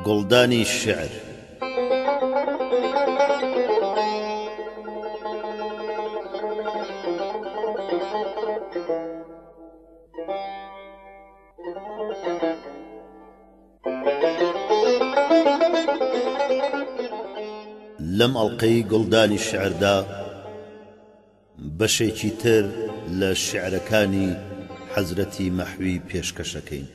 گڵدانی شعر لەم ئەڵقەی گڵدانی شعردا بەشێکی تر لە شعرەکانی حەزرەتی مەحوی پێشکەشەکەین.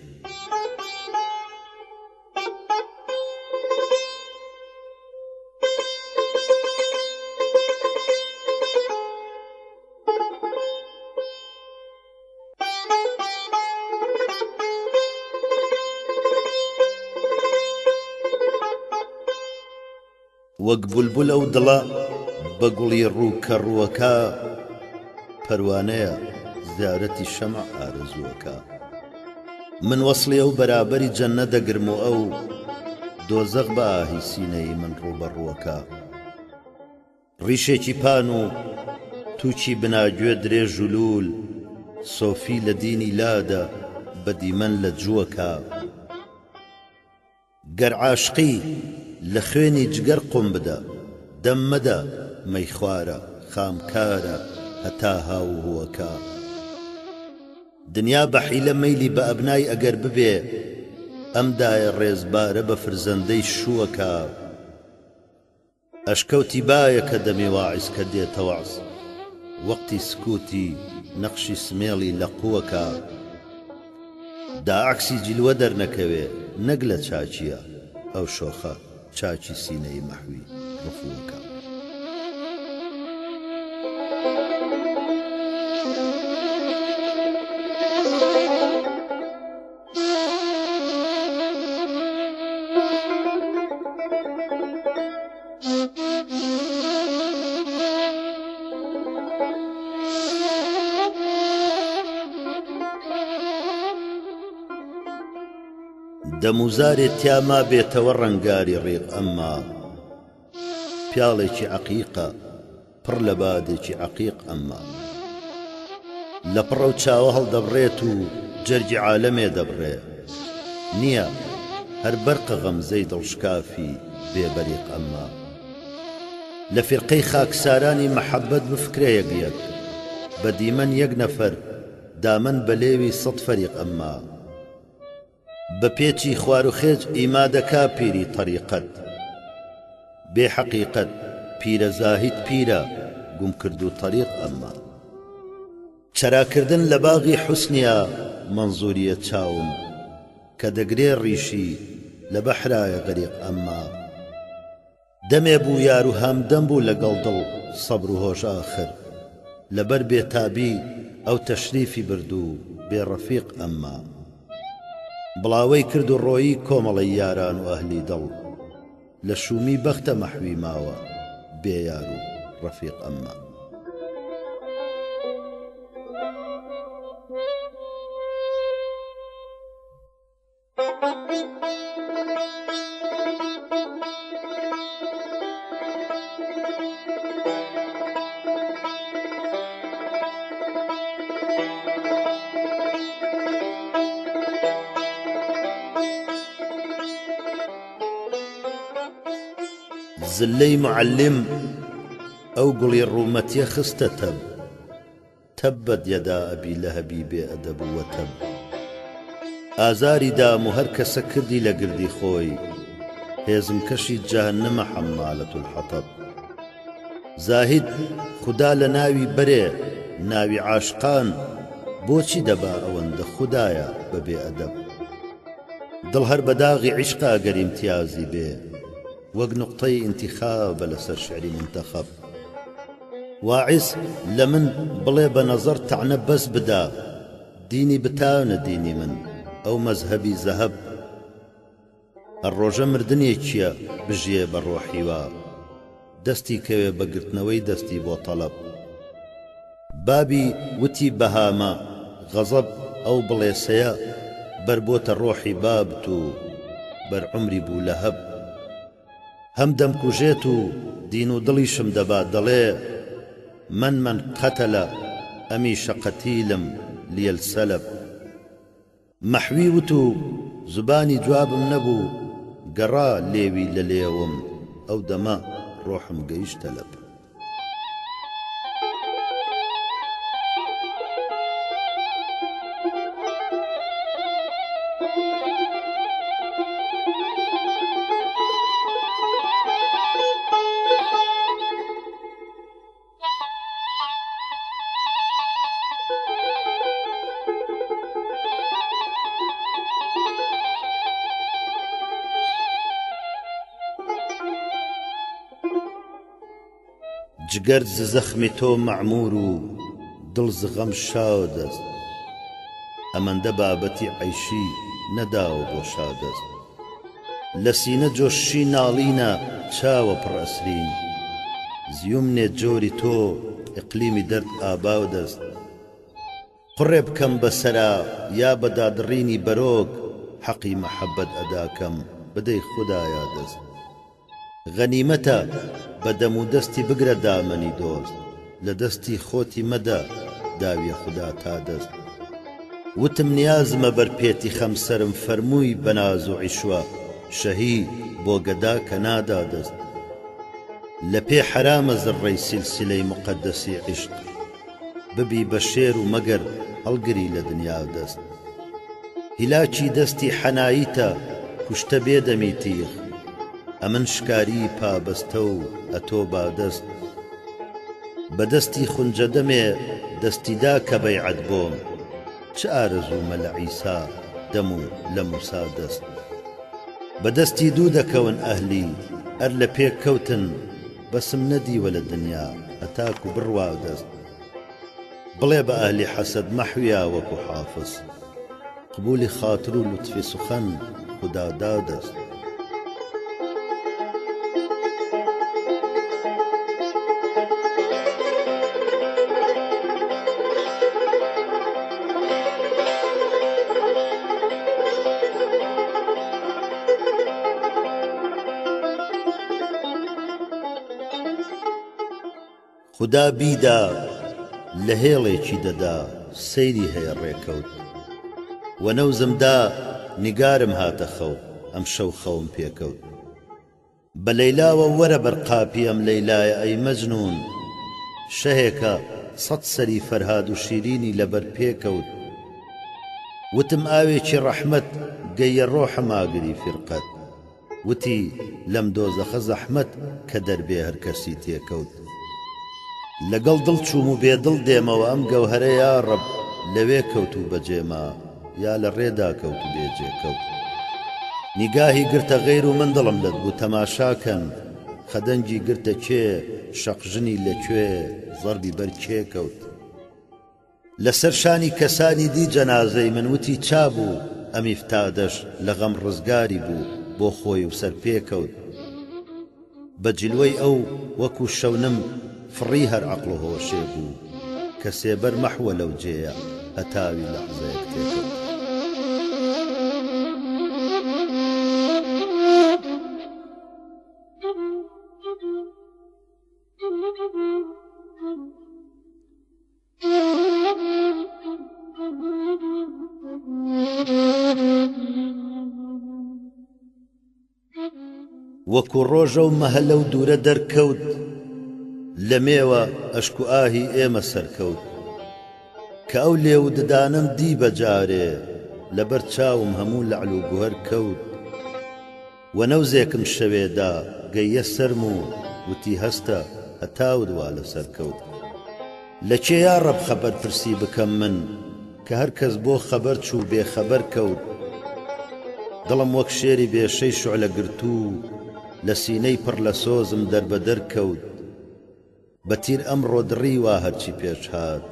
وەک بولبول ئەو دڵە بە گوڵی ڕوو کە ڕووەکە، پەروانەیە زیارەتی شەمع ئارەزووەکە. من وەسڵی ئەو بەرابەری جەننە دەگرم و ئەو دۆزەق بە ئاهی سینەی من ڕووبەڕووەکە. ڕیشێکی پان و تووچی بناگوێ درێژ و لول، سۆفی لە دینی لادە بە دیمەن لە جووەکە. گەر عاشقی لە خوێنی جگەر قوم بدە، دەم مەدە مەی خوارە خامکارە هەتا هاو هووەکە. دنیا بە حیلە مەیلی بە ئەبنای ئەگەر ببێ، ئەمدایە ڕێزبارە بە فرزەندەی شووەکە. ئەشکەوتی باە کە دەمی واعیز کە دێتە وەعز، وەقتی سکوتی نەقشی سمێڵی لە قووەکە. داعکسی جیلوە دەرنەکەوێ نەک لە چاچیە، ئەو شۆخە چاچی سینەی مەحوی ڕفووەکە. دەموزارێ تیاما بێتەوە ڕەنگاری ڕێق، ئەمما پیاڵێکی عەقیقە پڕ لە بادێکی عەقیق. ئەمما لە پڕە و چاوە هەڵدەبڕێت و جەرگی عالەمێ دەبڕێ، نییە هەر بەرقە غەمزەی دڵشکافی بێبەریق. ئەمما لە فیرقەی خاکسارانی مەحەبەت بفکرێ یەک بە دیمەن یەک نەفەر دامن بە لێوی سەد فەریق. ئەمما بە پێچی خوار و خێج ئیمادەکا پیری طەریقەت، بێ حەقیقەت پیرە زاهید پیرە گوم کرد و طەریق. ئەمما چەراکردن لە باغی حوسنیە مەنزوریە چاوم، کە دەگرێ ڕیشی لە بەحرایە غەریق. ئەمما دەمێ بوو یار و هەمدەم بوو لەگەڵ دڵ سەبر و هۆش ئاخر، لەبەر بێتابی ئەو تەشریفی بردو بێ ڕەفیق. ئەمما بڵاوەی کرد و ڕۆیی کۆمەڵی یاران و ئەهلی دڵ، لە شومی بەختە مەحوی ماوە بێ یار و ڕەفیق. ئەمما زلەی معلم ئەو گوڵی ڕوومەتیە خستە تەب، تەبەت یەدا ئەبی لەهەبی بێ ئەدەب و وەتەب. ئازاری دام و هەر کەسە کردی لە گردی خۆی، هێزم کەشی جەهەنەمە حەمالەت الحەطەب. زاهید خودا لە ناوی بەرێ ناوی عاشقان، بۆچی دەبا ئەوەندە خودایە بەبێ ئەدەب. دڵ هەر بە داغی عیشقا گەر ئیمتیازی بێ، وەک نقطەی ئینتیخابە لەسەر شعری منتەخەب. واعز لە من بڵێ بە نەزەر تەعنە بەس بدا، دینی بتانە دینی من ئەو مەزهەبی زەهەب. هەر ڕۆژە مردنێکیە بژێ بە ڕۆحیوە، دەستی کەوێ بە گرتنەوەی دەستی بۆ تەڵەب. بابی وتی بەهامە غەزەب ئەو بڵێسەیە، بەر بۆتە ڕۆحی بابت و بەر عومری بوو لە هەب. هەم دەمکوژێت و دین و دڵیشم دەبات دەڵێ من قەتەلە ئەمیشە قەتیلم لیە السەلەب. مەحوی وت و زبانی جوابم نەبوو، گەڕا لێوی لە لێوم ئەو دەمە ڕۆحم گەیشتە لەب. جگەر ز زەخمی تۆ مەعمور و دڵ ز غەم شاد است، ئەمەندە بابەتی عەیشی نەداوە بۆ شاد است. لە سینە جۆشی ناڵینە چاوە پڕ ئەسرین، زیومنێ جۆری تۆ ئیقلیمی دەرد ئاباد است. قڕێ بکەم بەسەرا یا بە دادڕینی بەرۆک، حەقی مەحەبەت ئەداکەم بدەی خودایا دەست. غەنیمەتە بە دەم و دەستی بگرە دامەنی دۆست، لە دەستی خۆتی مەدە داویە خوددا تا دەست. وتم نیازمە بەرپێتی خەمسەرم فەرمووی بەناز و عیشوە، شەهید بۆ گەدا کە نادا دەست. لە پێ حرامە زڕەی سیلسیلەی مقەدەسی عیشق، ببی بە شێر و مەگەر هەڵگری لە دنیا دەست. هیلاکی دەستی حەناییتە کوشتە بێدەمی تیغ، ئەمن شکاری پابەستە و ئەتۆ بادەست. بەدەستی خونجەدەمێ دەستیدا کە بەیعەت بۆم، چ ئارەزوومە لە عیسا دەم و لە موسا دەست. بەدەستی دوو دەکەون ئەهلی ئەر لە پێک کەوتن، بەسم نەدیوە لە دنیا هەتاک و بڕوا دەست. بڵێ بە ئەهلی حەسەد مەحویا وەکو حافظ، قبولی خاتر و لوتفی سوخەن خوددا دادەست. خدا بیدا لە هێڵێکی دەدا سەیری هەیە ڕێکەوت، وە نەوزمدا نیگارم هاتە خەو ئەم شەو خەوم پێکەوت. بە لەیلاوە وەرە بەرقاپی ئەم لەیلایە ئەی مەجنون، شەهێکە سەد سەری فەرهاد و شیرینی لەبەر پێکەوت. وتم ئاوێکی ڕەحمەت گەیە ڕۆحم ئاگری فرقەت، وتی لەم دۆزەخە زەحمەت کە دەربێ هەر کەسی تێکەوت. لەگەڵ دڵ چووم و بێدڵ دێمەوە ئەم گەوهەرە یا ڕەب لەوێ کەوت و بەجێما، یا لە ڕێدا کەوت و بێجێکەوت. نیگاهی گرتە غەیر و من دڵم لەت بوو تەماشاکەن، خەدەنگی گرتە کێ شەقژنی لەکوێ زەربی بەر کێ کەوت. لەسەر شانی کەسانی دی جەنازەی من وتی چابوو، ئەمیفتادەش لە غەم ڕزگاری بوو بۆ خۆی و سەر پێکەوت. بە جلوەی ئەو وەکو شەونم فڕی هەر عەقڵ و هۆشێ بوو، کە سێبەر مەحوە لەو جێیە هەتاوی لەحزەیەک تێکەوت. وەکو ڕۆژە و مەهەلە و دوورە دەرکەوت، لە مێوە ئەشک و ئاهی ئێمە سەرکەوت. کە ئەو لێو ددانم دی بەجارێ، لەبەر چاوم هەموو لەعل و گوهەر کەوت. وە نەوزێکم شەوێدا گەیە سەرم و وتی هەستە هەتاوت وا لەسەر کەوت. لە کێ یا ڕەب خەبەر پرسی بکەم من، کە هەر کەس بۆ خەبەر چوو بێخەبەر کەوت. دڵم وەک شێری بێشەی شوعلە گرتوو، لە سینەی پڕ لە سۆزم دەربەدەر کەوت. بەتیر ئەمڕۆ دڕی وا هەرچی پێش هات،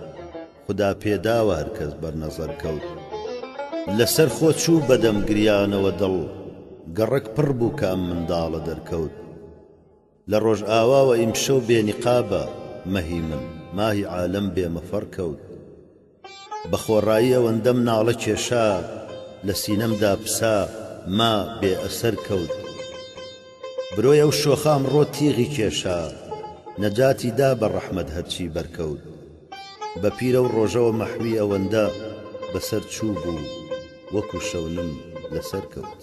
خدا پێداوە هەرکەس بەرنەزەر کەوت. لەسەر خۆ چوو بەدەم گریانەوە دڵ، گەڕەک پڕ بوو کە ئەم منداڵە دەرکەوت. لە ڕۆژ ئاواوە ئیمشەو بێنیقابە مەهی من، ماهی عالەم بێمەفەڕ کەوت. بە خۆڕایی ئەوەندەم ناڵە کێشا، لە سینەمدا پسا ما بێ ئەسەر کەوت. برۆی ئەو شۆخام ڕۆ تیغی کێشا نەجاتی دا بە ڕەحمەت هەرچی بەرکەوت بە پیرە و ڕۆژەوە مەحوی ئەوەندە بەسەر چوو بوو وەکو شەونم لەسەر کەوت.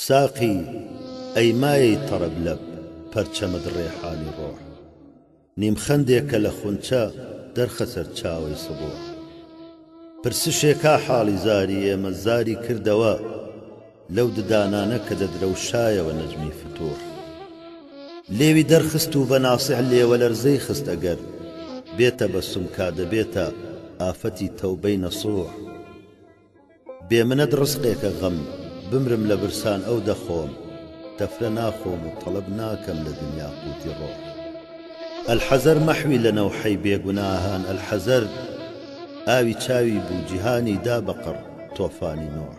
ساقی ئەی مایەی تەڕەب لەب پەرچەمت ڕێحانی ڕۆح نیم خەندێکە لە خونچە دەرخەسەر چاوەی سبوح پرسشێکا حاڵی زاری ئێمە زاری کردەوە لەو ددانانە کە دەدرەوشایەوە نەجمی فتوح لێوی دەرخست و بە ناسیح لێوە لەرزەی خست ئەگەر بێتە بە سومکا دەبێتە ئافەتی تەوبەی نەسوح بێمنەت ڕزقێکە غەم بمرم لە برسان ئەو دەخۆم تەفرە ناخۆم و تەڵەب ناکەم لە دنیا قوتی ڕۆح ئەلحەزەر مەحوی لە نەوحەی بێگوناهان ئەلحەزەر ئاوی چاوی بوو جیهانی دا بەقڕ تۆفانی نۆح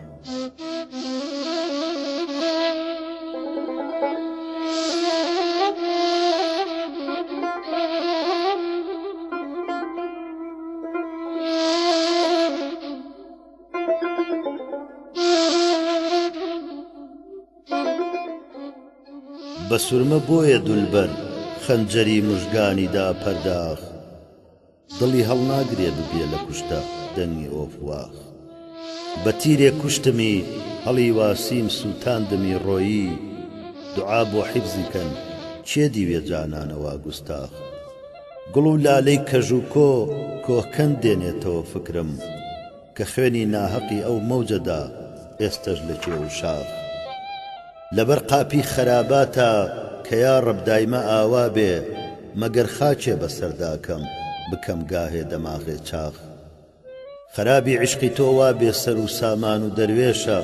بە سورمە بۆیە دولبەر خەنجەری موژگانی دا پەرداخ دڵی هەڵناگرێ ببێ لە کوشتە دەنگی ئۆفواخ بە تیرێک کوشتمی هەڵی واسیم سووتاندمی ڕۆیی دوعا بۆ حیفزی کەن چێ دیوێ جانانەوە گوستاخ گوڵ و لالەی کەژ و کۆکەن دێنێتەوە فکرم کە خوێنی ناهەقی ئەو مەوجەدا ئێستەش لە کێ و شاخ لەبەر قاپی خەراباتە کە یا ڕەب دایمە ئاوا بێ مەگەر خاچێ بەسەرداکەم بکەم گاهێ دەماغێ چاخ خەرابی عشقی تۆ وا بێ سەر و سامان و دەروێشە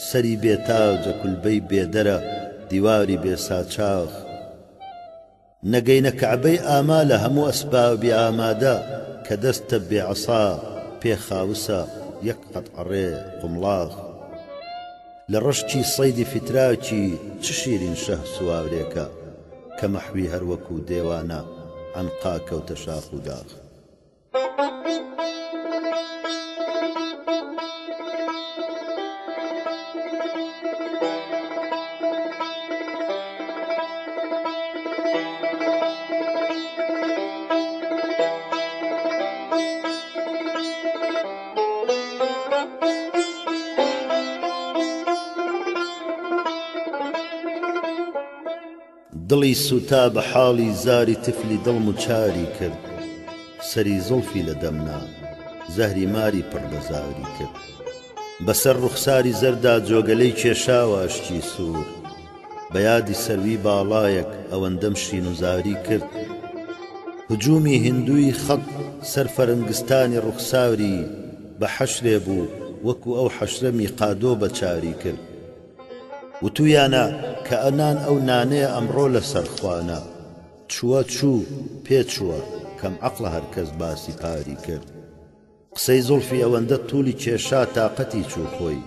سەری بێتاجە کولبەی بێدەرە دیواری بێساچاخ نەگەینە کەعبەی ئامالە هەموو ئەسبابی ئامادە کە دەستە بێعەسا پێخاوسە یەک قەتعڕێ قومڵاخ لە ڕشتی سەیدی فتراکی چ شیرین شەه سوارێکە کە مەحوی هەروەکو دێوانە عنقا کەوتە شاخ و داخ دڵی سوتا بە حاڵی زاری تفلی دڵم و چاری کرد سەری زڵفی لە دەمنا زەهری ماری پڕ بە زاری کرد بەسەر ڕوخساری زەردا جۆگەلەی کێشاوە ئەشتی سوور بە یادی سەروی باڵایەک ئەوەندەم شین و زاری کرد هجومی هندووی خەت سەر فەرنگستانی ڕوخساوری بە حەشرێ بوو وەکو ئەو حەشرە میقادۆ بە چاری کرد وتویانە کە ئەنان ئەو نانەیە ئەمڕۆ لە سەرخوانە چووە چوو پێچووە کەم عەقڵە هەرکەس باسی پاری کرد قسەی زوڵفی ئەوەندە توولی کێشا تاقەتی چوو خۆی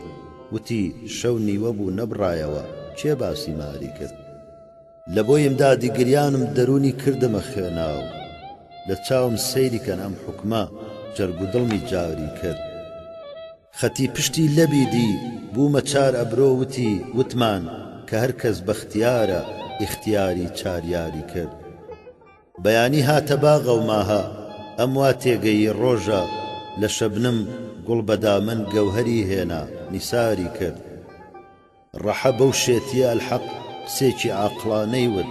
وتی شەو نیوە بوو نەبڕایەوە کێ باسی ماری کرد لە بۆیم دادی گریانم دەرونی کردمە خوێناو لە چاوم سەیری کەن ئەم حوکمە جەرگ و دڵمی جاری کرد خەتی پشتی لەبی دی بوومە چار ئەبرۆ وتمان کە هەرکەس بەختیارە ئیختیاری چاریاری کرد بەیانی هاتە باغە و ماهە ئەم وا تێگەی ڕۆژە لە شەبنم گوڵ بەدامن گەوهەری هێنا نیساری کرد ڕەحە بەو شێتیە ئەلحەق سێکی عاقڵانەی ود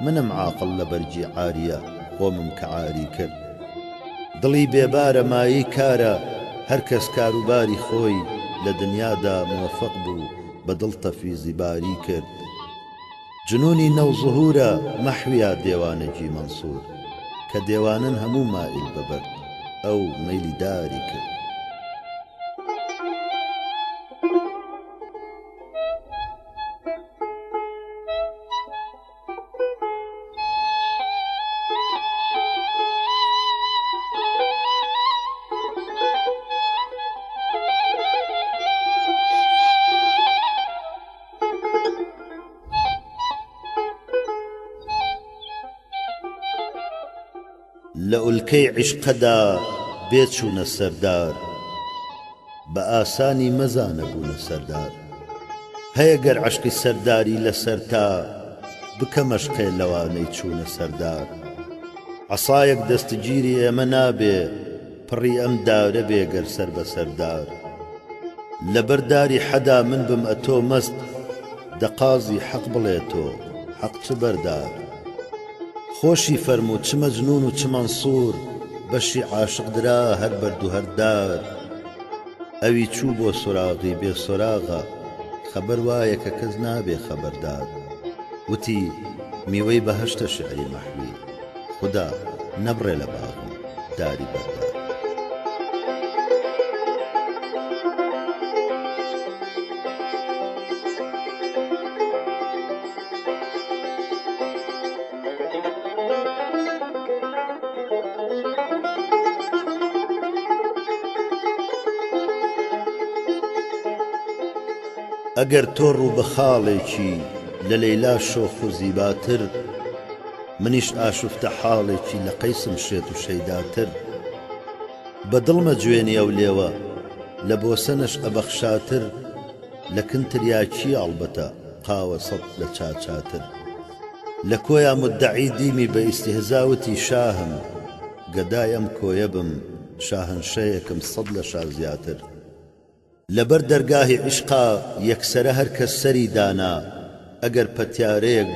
منم عاقڵ لە بەرجی عاریە خۆمم کە عاری کرد دڵی بێبارە مایی کارە هەرکەس کاروباری خۆی لە دنیادا موفق بوو بە دڵ تەفیزی باری کرد جنونی نەو زوهورە مەحویە دێوانێکی مەنسوور کە دێوانن هەموو مائیل بەبەر ئەو مەیلی داری کرد لە ئولکەی عیشقەدا بێت چوونە سەردار بە ئاسانی مەزانە بوونە سەردار هەیە گەر عەشقی سەرداری لەسەر تا بکە مەشقێ لەوانەی چوونە سەردار عەسایەک دەستگیری ئێمە نابێ پڕی ئەم دارە بێ گەر سەر بە سەردار لەبەر داری حەدا من بم ئەتۆ مەست دەقازی حەق بڵێ تۆ حەق چ بەردار خۆشی فەرموو چ مەجنون و چ مەنسوور بەشی عاشق درا هەر بەرد و هەردار ئەوی چوو بۆ سوراغی بێ سوراغە خەبەر وایە کە کەس نابێ خەبەردار وتی میوەی بەهەشتە شعری مەحوی خدا نەبڕێ لە باغم داری بەردار ئەگەر تۆ ڕوو بە خاڵێکی لە لەیلا شۆخ و زیباتر منیش ئاشوفتە حاڵێکی لە قەیسم شێت و شەیداتر بە دڵمە جوێنی ئەو لێوە لە بۆسەنش ئەبەخشاتر لە کنتریاکی ئەڵبەتە قاوە سەد لە چاچاتر لە کۆیا مدعی دیمی بە ئیستیهزاوتی شاهم گەدای ئەم کۆیە بم شاهنشەیەکم سەد لە شازیاتر لەبەر دەرگاهی عیشقا یەکسەرە هەر کەس سەری دانا ئەگەر پەتیارەیەک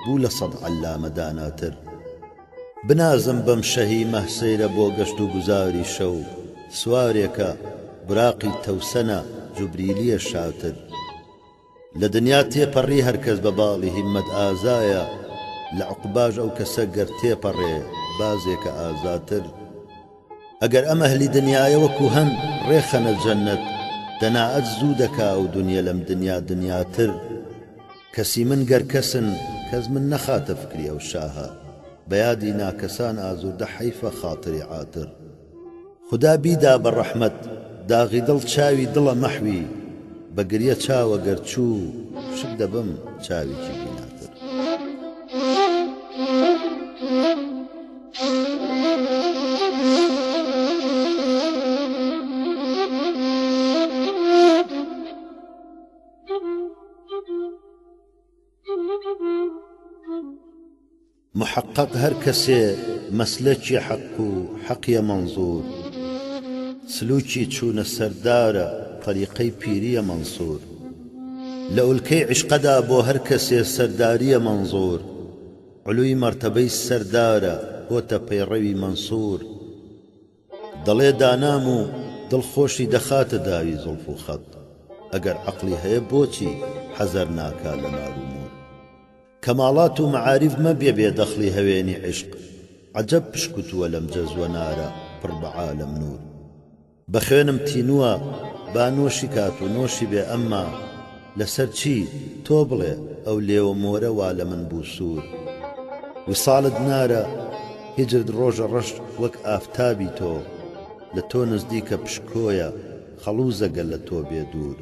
بوو لە سەد عەلامە داناتر بنازم بەم شەهی مەحسەیرە بۆ گەشت و گوزاری شەو سوارێکە براقی تەوسەنە جوبریلیە شاتر لە دنیا تێپەڕی هەرکەس بە باڵی هیممەت ئازایە لە عوقباش ئەو کەسە گەر تێپەڕێ بازێکە ئازاتر ئەگەر ئەم ئەهلی دنیایە وەکو هەن ڕێخەنە جەننەت دەناعەت زوو دەکا و دنیا لەم دنیا دنیاتر کەسی من گەر کەسن کەس من نەخاتە فکری ئەو شاهە بە یادی ناکەسان ئازوردە حەیفە خاتری عاتر خدا بیدا بە ڕەحمەت داغی دڵ چاوی دڵە مەحوی بە گریە چاوە گەرچوو شک دەبم چاوێکی بیناتر محقق هەر کەسێ مەسلەکی حەق و حەقیە مەنزوور سلوکی چوونە سەردارە طەریقەی پیریە مەنسوور لە ئولکەی عیشقەدا بۆ هەر کەسێ سەرداریە مەنزوور علووی مەرتەبەی سەردارە بۆتە پەیڕەوی مەنسوور دەڵێ دانام و دڵخۆشی دەخاتە داوی زوڵف و خەت ئەگەر عەقلی هەیە بۆچی حەزەر ناکا لە مال و مور کەماڵات و مەعاریف مەبێ بێ دەخلی هەوێنی عیشق عەجەب پشکوتووە لەم جەزوە نارە پڕ بە عالەم نور بە خوێنم تینووە با نۆشی کات و نۆشی بێ ئەمما لەسەر چی تۆ بڵێ ئەو لێوە مۆرە وا لە من بوو سوور ویساڵت نارە هیجرت ڕۆژە ڕەش وەک ئافتابی تۆ لە تۆ نزدیکە پشکۆیە خەڵوزەگە لە تۆ بێ دوور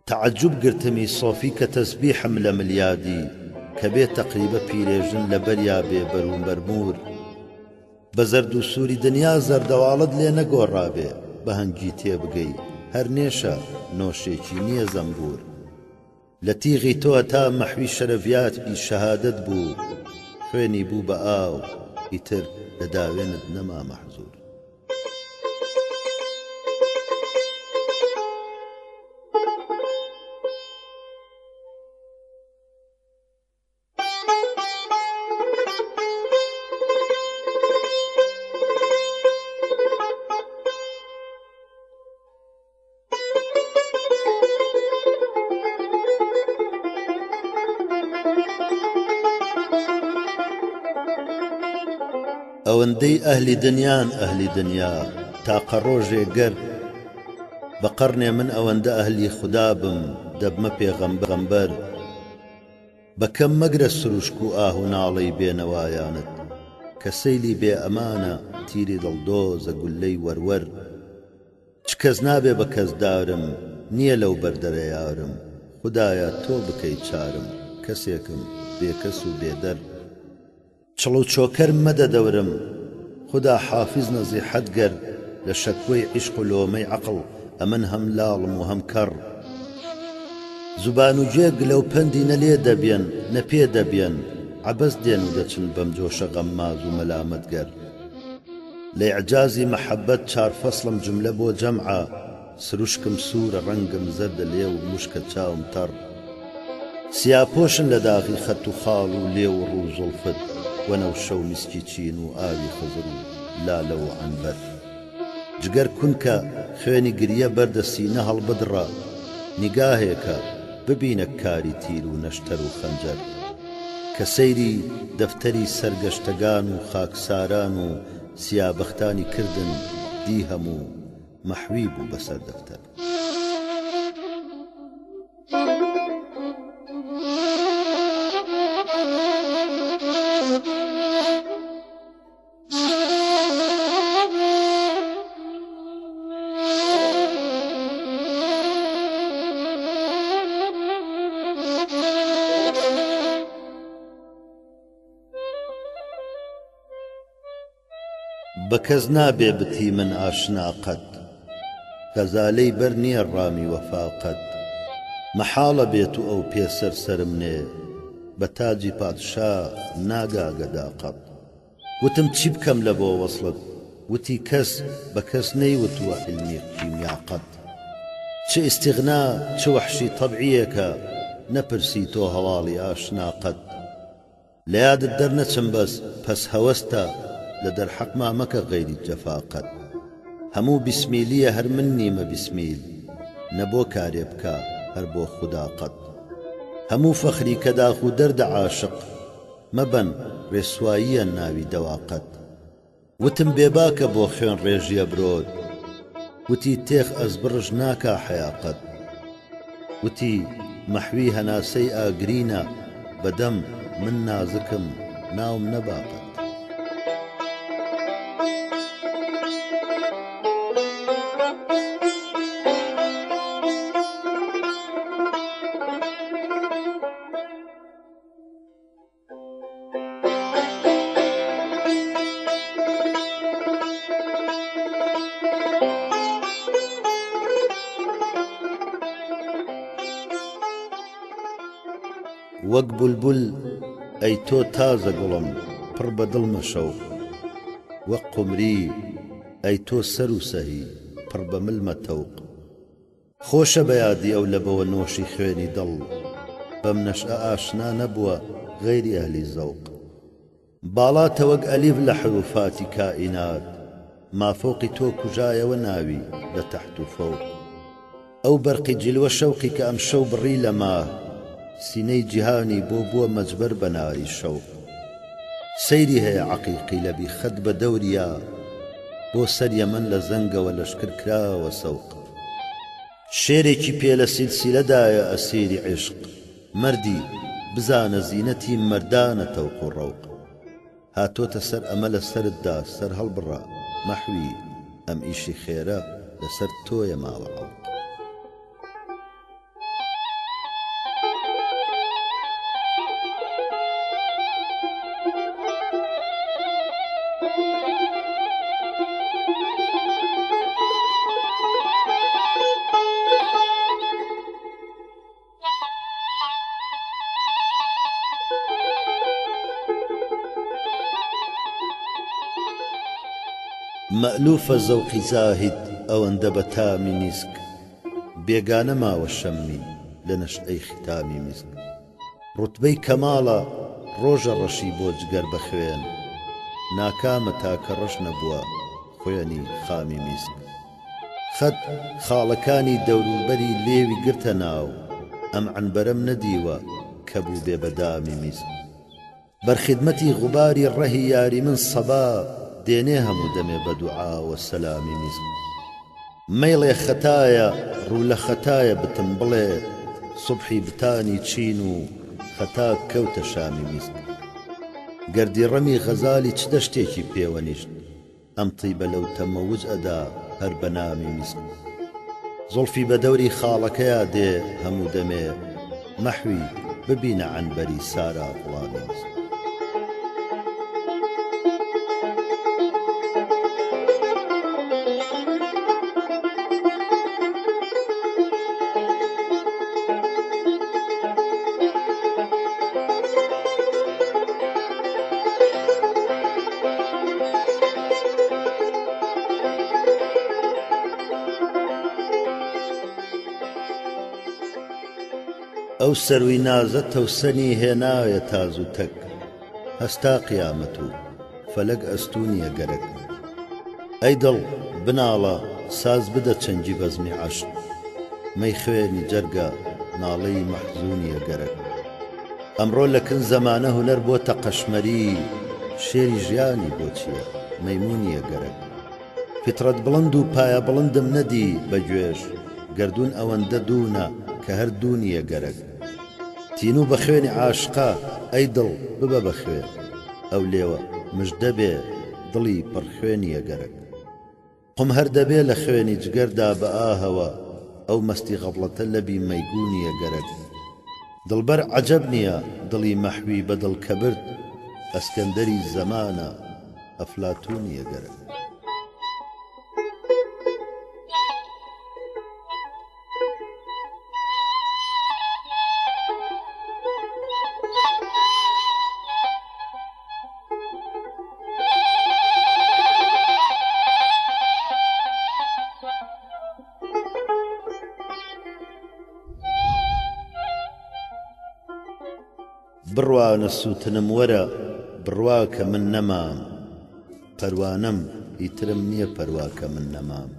تەعەجوب گرتمی سۆفی کە تەسبیحم لە ملیادی کە بێ تەقریبە پیرێژن لە بەریا بێ بەروون بەرمور بە زەرد و سووری دنیا زەردەواڵت لێ نەگۆڕابێ بە هەنگی تێبگەی هەر نێشە نۆشێکی نییە زەمبور لە تیغی تۆ تا مەحوی شەرەڤیات بی شەهادەت بوو خوێنی بوو بە ئاو ئیتر لە داوێنت نەما مەحزوور ئەوەندەی ئەهلی دنیان ئەهلی دنیا تاقە ڕۆژێ گەر بە قەرنێ من ئەوەندە ئەهلی خوددا بم دەبمە پێغەمبەر بەکەم مەگرە سروشک و ئاه و ناڵەی بێنەوایانت کە سەیلی بێ ئەمانە تیری دڵدۆزە گولەی وەروەر چ کەس نابێ بە کەسدارم نییە لەو بەردەرە یارم خودایە تۆ بکەی چارم کەسێکم بێکەس و بێدەر چڵ و چۆکەر مەدە دەورم خدا حافظ نصيحت گر لشكوي عشق لومي عقل أمن هم لالم وهم كر زبان جيق لو پندي نلي دبين نپي دبين عبس دين ودچن بمجوش غماز وملامت گر لإعجازي محبت چار فصلم جملة بو جمعة سروشكم سورة رنگم زرد ليو مشكة چاوم تر سياپوشن لداغي خط خالو ليو روز الفد ونوشو مسكي چين وآوي خزرو لا لو عنبر جگر كنك خويني قرية برد سينه البدرة نقاهيك ببينك كاري تير ونشتر وخنجر كسيري دفتري سرقشتقان وخاكساران سيابختاني كردن ديهمو محويبو بسر دفتر بكز نابي بتي من آشنا قد كزالي برني الرامي وفاقد محال بيتو أو بيسر سرمني بتاجي بادشا ناقا قدا قد وتم تشيبكم لبو وصلت وتي كس بكس نيوتو علمي كيميا قد چه استغناء چه وحشي طبعيك نبرسيتو هوالي آشنا قد لياد الدرنتشم بس هوستا لدر حق ما مك غير الجفاقد همو بسميلية هر مني ما بسميل نبو كاريبكا هر بو خدا قد همو فخري كداخو درد عاشق مبن رسوائيا ناوي دواقد وتم بيباك بو خيون ريجيا برود وتي تيخ أزبرج ناكا حياقد وتي محويها ناسي آقرينا بدم من نازكم ناوم نباقد وەک بولبول ئەی تۆ تازە گوڵم پڕ بە دڵ مەشەو وەک قومری ئەی تۆ سەر و سەهی پڕ بە ملمە تەوق خۆشە بە یادی ئەو لەبەوە نۆشی خوێنی دڵ بەم نەشئە ئاشنا نەبووە غەیری ئەهلی زەوق باڵاتە وەک ئەلیف لە حروفاتی کائینات مافۆقی تۆ کوژایەوە ناوی لە تەحت و فەوق ئەو بەرقی جلوە شەوقی کە ئەم شەو بڕی لە ماه سینەی جیهانی بۆ بووە مەجبەر بە ناری شەوق سەیری هەیە عەقیقی لە بیخەت بە دەوریا بۆ سەر یەمەن لە زەنگەوە لەشکر کراوە سەوق شێرێکی پێ لە سیلسیلەدایە ئەسیری عشق مەردی بزانە زینەتی مەردانە تەوق و ڕەوق هاتۆتە سەر ئەمە لە سەرتدا سەر هەڵبڕا مەحوی ئەم ئیشی خێرە لەسەر تۆیە ماوە عەوق مألوف زوقي زاهد أو اندب تامي مسك بيغانا ما وشمي لنشأي ختامي مسك رتبي كمالا روجا رشي بوجگر بخوين ناكامتا كرش نبوا خويني خامي مسك خد خالكاني دورو بري ليوي قرتناو أم عن برم نديوا كبو ببدامي مسك برخدمتي غباري الرهي ياري من صباب دێنێ هەموو دەمێ بە دوعا و سەلامی میزم مەیڵێ خەتایە ڕوو لە خەتایە بتم بڵێ سوبحی بتانی چین و خەتا کەوتە شامی میزم گەردی ڕەمی غەزالی چ دەشتێکی پێوەنیشت ئەم تیبە لەو تەمەوج ئەدا هەر بە نامی میزم زوڵفی بە دەوری خاڵەکەیا دێ هەموو دەمێ مەحوی ببینە عنبەری سارا وڵامی میزم ئەو سەروی نازە تەوسەنی هێناوێ تاز و تەک هەستا قیامەت و فەلەک ئەستونیە گەرەک ئەی دڵ بناڵە ساز بدە چەنجی بەزمی عەشق مەی خوێنی جەرگە ناڵەی مەحزونیە گەرەک ئەمڕۆ لە کن زەمانە هونەر بۆتە قەشمەری شێری ژیانی بۆ چییە مەیمونیە گەرەک فترەت بڵند و پایە بڵندم نەدی بەگوێژ گەردوون ئەوەندە دوونە کە هەر دوونیە گەرەک تین و بە خوێنی عاشقا ئەی دڵ ببە بە خوێن ئەو لێوە مژدە بێ دڵی پڕخوێنیە گەرەک قم هەر دەبێ لە خوێنی جگەردا بە ئاهەوە ئەو مەستی غەفڵەتە لەبی مەیگونیە گەرەک دڵبەر عەجەب نییە دڵی مەحوی بە دڵ کە برد ئەسکەندەری زەمانە ئەفلاتونیە گەرەک بڕوانە سووتنم وەرە بڕوا کە من نەمام پەروانەم ئیترم نییە پەروا کە من نەمام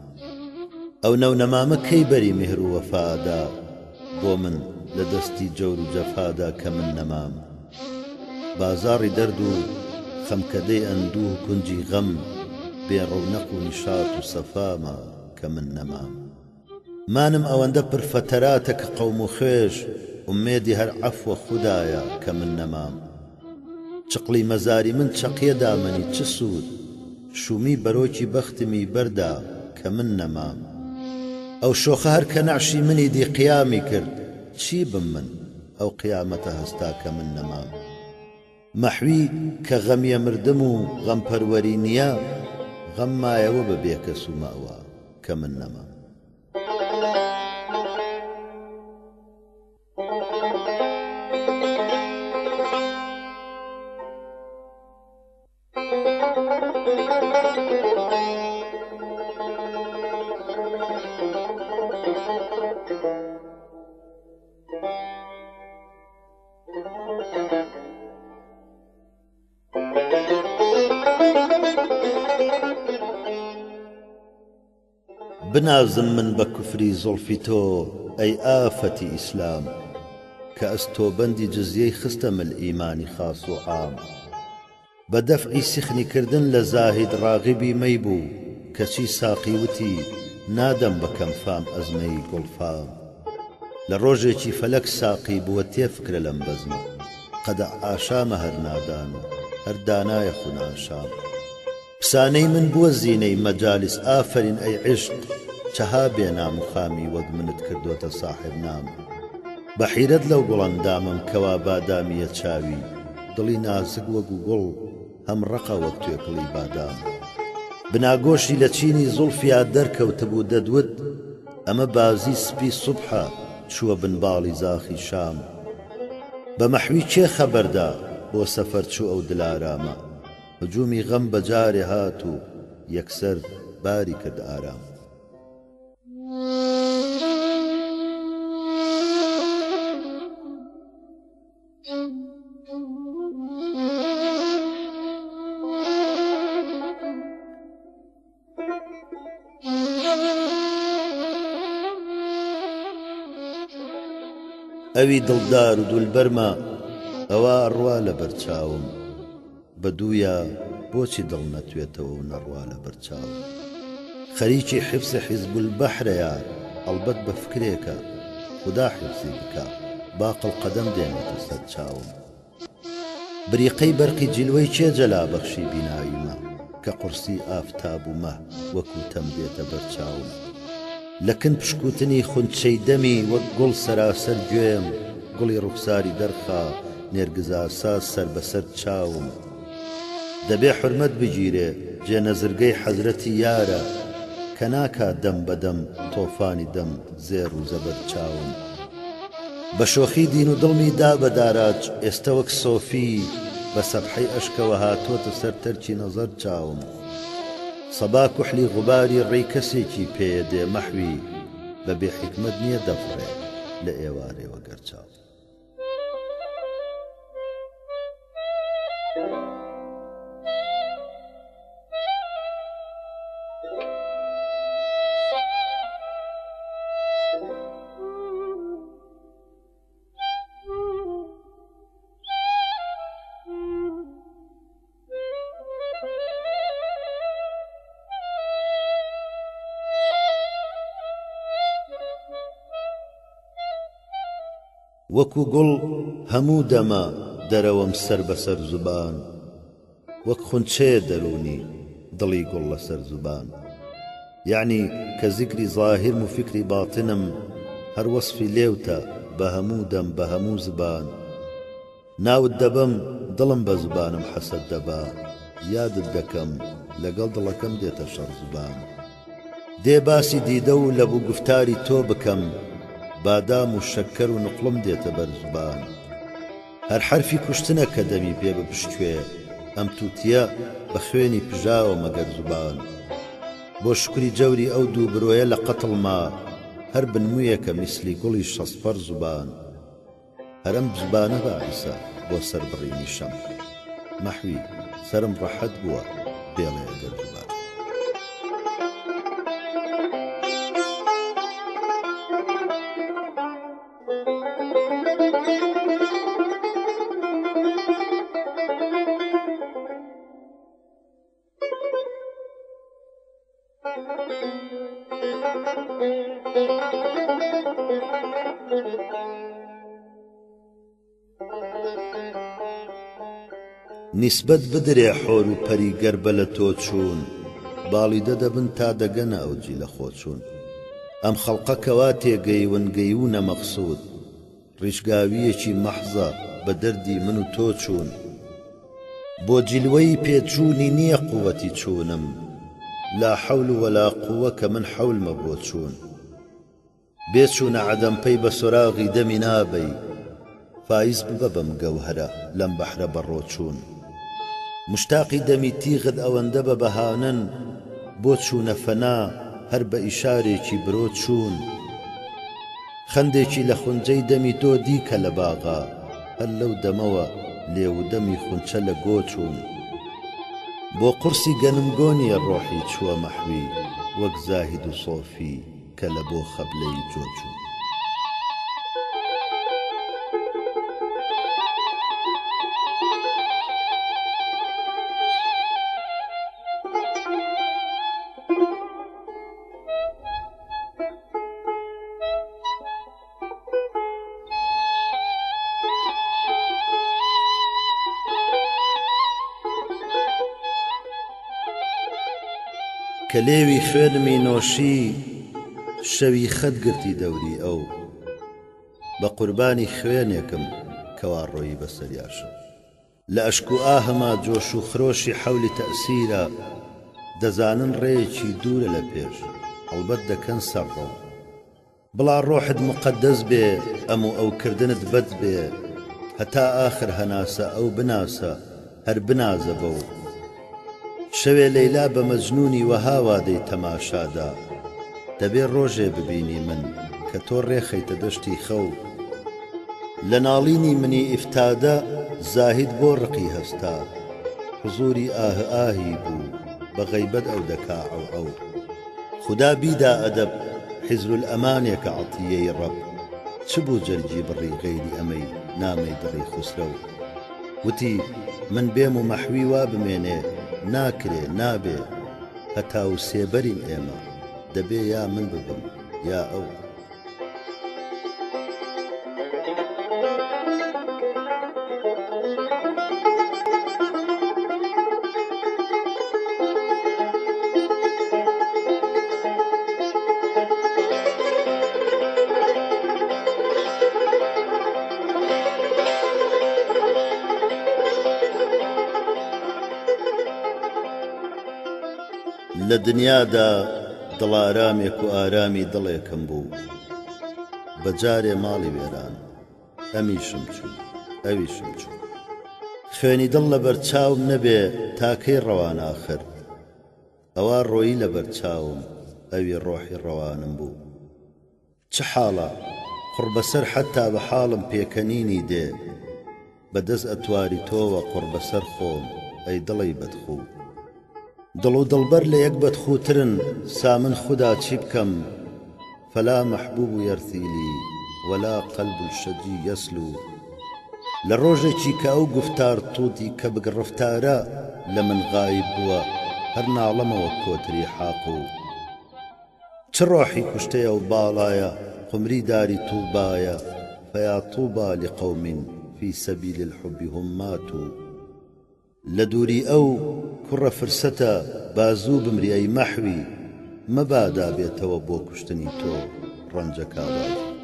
ئەو نەو نەمامە کەی بەری میهر و وەفادا بۆ من لە دەستی جەور و جەفادا کە من نەمام بازاڕی دەرد و خەمکەدەی ئەندوو و کونجی غەم بێڕەونەق و نیشات و سەفامە کە من نەمام مانم ئەوەندە پرفەتەراتە کە قەوم و خوێژ ئومێدی هەر عەفوە خودایە کە من نەمام چقڵی مەزاری من چەقیە دامەنی چ سوود شومی بەرۆکی بەختمی بەردا کە من نەمام ئەو شۆخە هەر کە نەعشی منی دی قیامی کرد چی بم من ئەو قیامەتە هەستا کە من نەمام مەحوی کە غەمیە مردم و غەمپەروەری نییە غەم مایەوە بە بێکەس و ماوە کە من نەمام بنازم من بە کوفری زولفی تۆ ئەی ئافەتی ئیسلام کە ئەستۆبەندی جزیەی خستەم ئیمانی خاص و عام بە دەفعی سیخنی کردن لە زاهید ڕاغبی مەی بوو کەچی ساقی وتی نادەم بە کەمفام ئەزمەی گوڵفام لە ڕۆژێکی فەلەک ساقی بووە تێفکرە لەم بەزمە قەدە ئاشامە هەر نادان و هەر دانایە خوناشام پسانەی من بووە زینەی مەجالیس ئافرین ئەی عشق چەها بێنام و خامی وەک منت کردوتە ساحب نام بە حیرەت لەو گوڵەندامم کەوا بادامیە چاوی دڵی نازک وەگو گوڵ هەم ڕەقە وەک توێکڵی بادام بناگۆشی لە چینی زولفیا دەرکەوتبوو دەدوت ئەمە بازی سپی سوبحە چووە بنباڵی زاخی شام بە مەحوی چێ خەبەردا بۆ سەفەر چوو ئەو دلارامە هجومی غەم بەجارێ هات و یەکسەر باری کرد ئارام ئەوی دڵدار و دولبەرمە ئەوە ڕوا لە بەرچاوم بە دوویە بۆچی دڵ نەتوێتەوە و نەڕوا لە بەرچاوم خەریکی حفسی حیزب البەحرەیە ئەڵبەت بە فکرێکە خدا حفزی بکە باقڵ قەدەم دێنێتە سەر چاوم بریقەی بەرقی جیلوەی چێ جەلا بەخشی بیناویمە کە قورسی ئافتاب و مە وەکو تەم دێتە بەرچاوم لەکن پشکوتنی خونچەی دەمی وەک گوڵ سەراسەر گوێم گوڵی ڕوخساری دەرخا نێرگزاسا سەر بەسەر چاوم دەبێ حرمەت بگیرێ جێنەزرگەی حەزرەتی یارە کە ناکات دەم بەدەم تۆفانی دەم زێر و زەبەر چاوم بە شۆخی دین و دڵمی دا بە داراج ئێستا وەک سۆفی بە سەبحەی ئەشکەوە هاتۆتە سەر تەرکی نەزەر چاوم سەبا کوحلی غوباری ڕێی کەسێکی پێیە دێ مەحوی بە بێ حیکمەت نییە دەفڕێ لە ئێوارێوە گەرچاو وەکو گوڵ هەموو دەمە دەرەوەم سەر بەسەر زوبان وەک خونچەیە دەرونی دڵی گوڵ لەسەر زوبان یعنی کە زیکری ظاهرم و فکری باتنم هەر وەسفی لێوتە بە هەموو دەم بە هەموو زبان ناوت دەبەم دڵم بە زبانم حەسەد دەبا یادت دەکەم لەگەڵ دڵەکەم دێتە شەڕ زبان دێ باسی دیدە و لەبوو گفتاری تۆ بکەم بادام و شەکەر و نقڵم دێتە بەر زبان هەر حرفی کوشتنە کە دەمی پێ بپشتوێ ئەم تووتیە بە خوێنی پژاوە مەگەر زبان بۆ شکری جەوری ئەو دوو برۆیە لە قەتڵما هەر بنموویەکە میسلی گوڵی شەسپەر زبان هەرم زبانە باعیسە بۆ سەربڕینی شەم مەحوی سرم ڕەحەت بووە بێڵێ ئەگەر زبان نسبەت بدرێ حۆر و پەریگەر بە لە تۆ چوون باڵی دەدەبن تا دەگەنە ئەوجی لە خۆ چوون ئەم خەڵقە کەوا تێگەیون گەیونە مەقسوود ڕیشگاویەکی مەحزە بە دەردی من و تۆ چوون بۆ جیلوەی پێچوونی نییە قووەتی چوونم لا حەول ولا قووە کە من حەولمە بۆ چوون بێچوونە عەدەمپەی بە سۆراغی دەمی نابەی فایز ببە بەم گەوهەرە لەم بەحرە بەڕۆ چوون مشتاقی دەمی تیغت ئەوەندە بە بەهانن بۆ چوونە فەنا هەر بە ئیشارێکی برۆ چوون خەندێکی لە خونجەی دەمی تۆ دیکە لە باغا هەر لەو دەمەوە لێودەمی خونچە لە گۆ چوون بۆ قورسی گەنمگۆنیە ڕۆحی چووە مەحوی وەک زاهید و سۆفی کە لە بۆ خەبلەی جۆ چوون کە لێوی خوێنمی نۆشی شەوی خەت گرتی دەوری ئەو بە قوربانی خوێنێکم کەوا ڕۆیی بەسەریاشە لە ئەشک و ئاهەما جۆش و خرۆشی حەولی تەئسیرە دەزانن ڕێیەکی دوورە لە پێش هەڵبەت دەکەن سەرڕۆ بڵا ڕۆحت مقەدەس بێ ئەم و ئەو کردنت بەد بێ هەتا ئاخر هەناسە ئەو بناسە هەر بنازە بەو شەوێ لەیلا بە مەجنونی وەهاوا دەی تەماشادا دەبێ ڕۆژێ ببینی من کە تۆ ڕێخەیتە دەشتی خەو لە ناڵینی منی ئیفتادە زاهید بۆ ڕقی هەستا حزوری ئاه ئاهی بوو بە غەیبەت ئەو دەکا ئەو خدا بیدا ئەدەب حیزر الئەمانێکە عەتیەی ڕەب چ بوو جەرگی بڕی غەیری ئەمەی نامەی دڕی خوسرە وتی من بێم و مەحوی وا بمێنێ ناکرێ نابێ هەتا و سێبەرین ئێمە دەبێ یا من ببم یا ئەو لە دنیادا دڵارامێک و ئارامی دڵێکم بوو بەجارێ ماڵی وێران ئەمیشم چوو ئەویشم چوو خوێنی دڵ لە بەرچاوم نەبێ تاکەی ڕەوان ئاخر ئەوا ڕۆیی لە بەرچاوم ئەوی ڕۆحی ڕەوانم بوو چ حاڵە قڕ بەسەر حەتا بە حاڵم پێکەنینی دێ بەدەست ئەتواری تۆوە قڕ بەسەر خۆم ئەی دڵی بەدخوو دڵ و دڵبەر لە یەک بەدخوترن سامن خدا چی بکەم فلا محبوب يرثيلي ولا قلب الشجي يسلو لە ڕۆژێکی کە ئەو گفتار تووتی کە بگڕفتارە لە من غایب بووە هەر ناڵەمەوە کۆتری حاق و چ ڕۆحی کوشتەیە و باڵایە قمری داری تووبایە فيا طوبى لقوم في سبيل الحب هم ماتوا لدوري أو كر فرسة بازوو بمري أي محوي مبادا بيتەوە بۆ کوشتنی تۆ ڕەنجە کابرای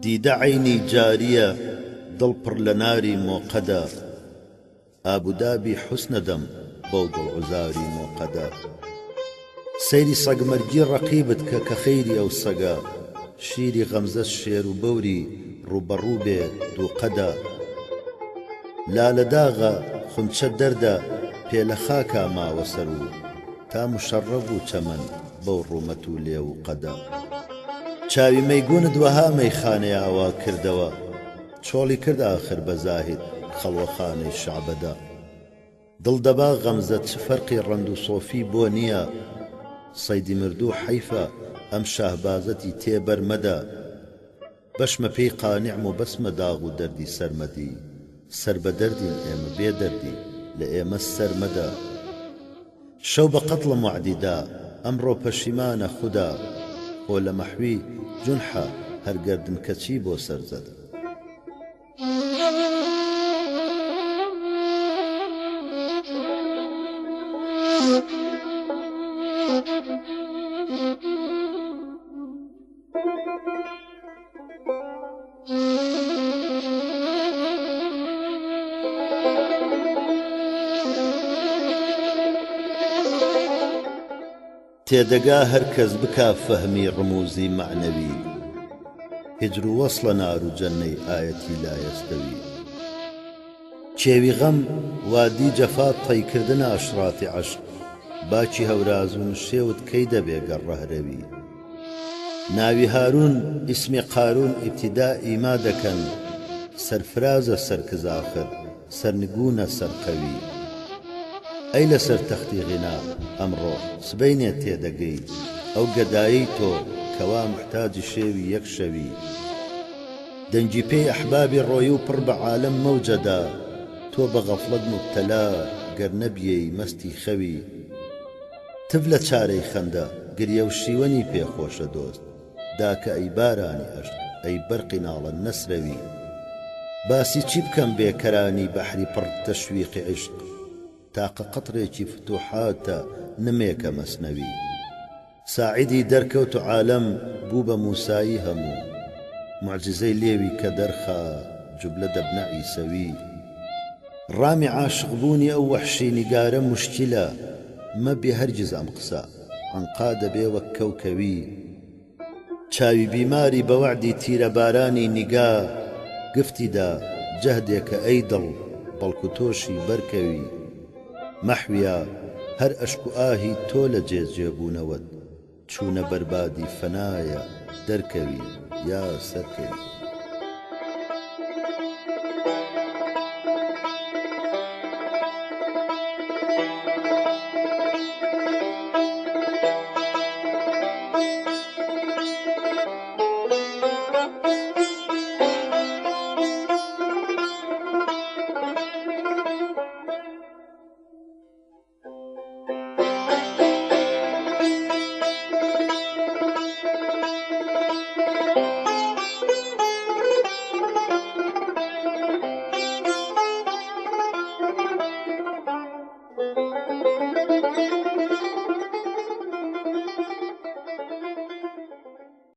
دیدە عینی جاریە دڵپڕ لە ناری مۆقەدا ئابودابی حوسنەدەم بەو دڵعوزاری مۆقەدا سەیری سەگمەرگی ڕەقیبت کە خەیری ئەو سەگە شیری غەمزە شێر و بەوری ڕوبەڕوو بێ دووقەدا لالەداغە خونچە دەردە پێ لە خاکا ماوە سەر و تا مشەڕەب و چەمەن بەو ڕوومەت و لێ و قەدا چاوی مەیگونت وەها مەیخانەی ئاوا کردەوە چۆڵی کرد ئاخر بە زاهید خەڵوەخانەی شەعبەدا دڵدەبا غەمزە چ فەرقی ڕەند و سۆفی بۆ نییە سەیدی مردوو حەیفە ئەم شاهبازەتی تێبەرمەدا بەشمە پێی قانیعم و بەسمە داغ و دەردی سەرمەدی سەر بە دەردین ئێمە بێ دەردی لە ئێمە سەرمەدا شەو بە قەتڵم وعدیدا ئەمڕۆ پەشیمانە خودا خۆ لە مەحوی جونحە هەرگەردن کەچی بۆ سەرزەدا تێدەگا هەر کەس بکا فەهمی ڕموزی معنەوی هجر و وەصلە نار و جەنەی ئایەتی لایەستەوی کێوی غەم وادی جەفات تەیکردنە ئەشراتی عەشق باکی هەوراز و نشێوت کەی دەبێ گەڕەهرەوی ناوی هارون ئیسمی قارون ئیبتیدا ئیما دەکەن سەرفرازە سەرکز ئاخر سەرنگونە سەرقەوی ئەی لەسەر تەختی غینا ئەمڕۆ سبەینێ تێدەگەی ئەو گەدایی تۆ کەوا محتاجی شێوی یەک شەوی دەنگی پێی ئەحبابی ڕۆی و پڕ بە عالەم مەوجەدا تۆ بە غەفڵەت مبتەلا گەر نەبیەی مەستی خەوی تف لە چارەی خەندە گریە و شیوەنی پێخۆشە دۆست داکە ئەی بارانی عەشق ئەی بەرقی ناڵە نەسرەوی باسی چی بکەم بێکەرانی بەحری پڕ تەشویقی عشق تاقە قەترێکی فتوحاتە نمێکە مەسنەوی ساعیدی دەرکەوت و عالەم بوو بە موسایی هەموو معجزەی لێوی کە دەرخا جوبلە دەبنە عیسەوی ڕامی عاشق بوونی ئەو وەحشی نیگارە موشکیلە مەبێ هەرگیز ئەم قسە عنقا دەبێ وەک کەوکەوی چاوی بیماری بە وەعدی تیرە بارانی نیگا گفتیدا جەهدێکە ئەی دڵ بەڵکو تۆشی بەرکەوی مەحویە هەر ئەشک و ئاهی تۆ لە جێجێبوونەوەت چوونە بەربادی فەنایە دەرکەوی یا سەرکەوی